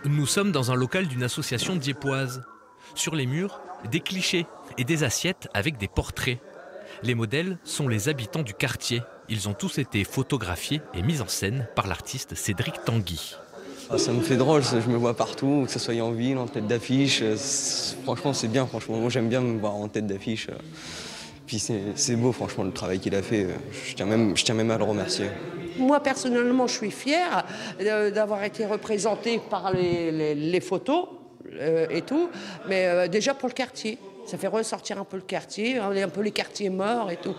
Nous sommes dans un local d'une association dieuppoise. Sur les murs, des clichés et des assiettes avec des portraits. Les modèles sont les habitants du quartier. Ils ont tous été photographiés et mis en scène par l'artiste Cédric Tanguy. Ah, ça me fait drôle, je me vois partout, que ce soit en ville, en tête d'affiche. Franchement, c'est bien, franchement. Moi, j'aime bien me voir en tête d'affiche. Puis c'est beau, franchement, le travail qu'il a fait. Je tiens même à le remercier. Moi, personnellement, je suis fière d'avoir été représentée par les photos et tout, mais déjà pour le quartier. Ça fait ressortir un peu le quartier, un peu les quartiers morts et tout.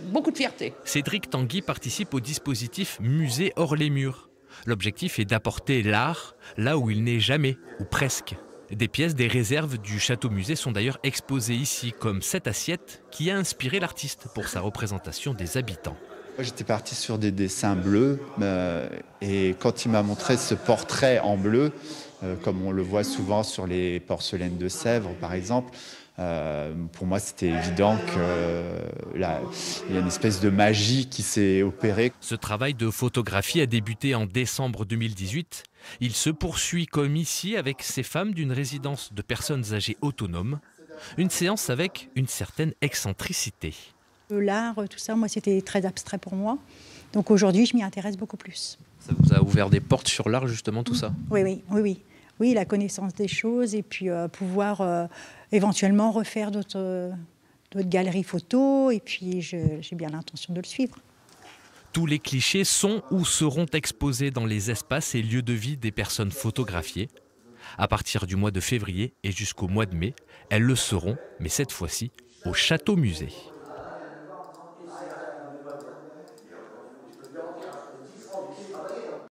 Beaucoup de fierté. Cédric Tanguy participe au dispositif Musée hors les murs. L'objectif est d'apporter l'art là où il n'est jamais, ou presque. Des pièces des réserves du château-musée sont d'ailleurs exposées ici, comme cette assiette qui a inspiré l'artiste pour sa représentation des habitants. J'étais parti sur des dessins bleus et quand il m'a montré ce portrait en bleu, comme on le voit souvent sur les porcelaines de Sèvres par exemple, pour moi c'était évident qu'il y a une espèce de magie qui s'est opérée. Ce travail de photographie a débuté en décembre 2018. Il se poursuit comme ici avec ces femmes d'une résidence de personnes âgées autonomes. Une séance avec une certaine excentricité. L'art, tout ça, moi c'était très abstrait pour moi. Donc aujourd'hui je m'y intéresse beaucoup plus. Ça vous a ouvert des portes sur l'art justement tout ça? Oui, la connaissance des choses et puis pouvoir éventuellement refaire d'autres galeries photos et puis j'ai bien l'intention de le suivre. Tous les clichés sont ou seront exposés dans les espaces et lieux de vie des personnes photographiées. À partir du mois de février et jusqu'au mois de mai, elles le seront, mais cette fois-ci au Château-Musée.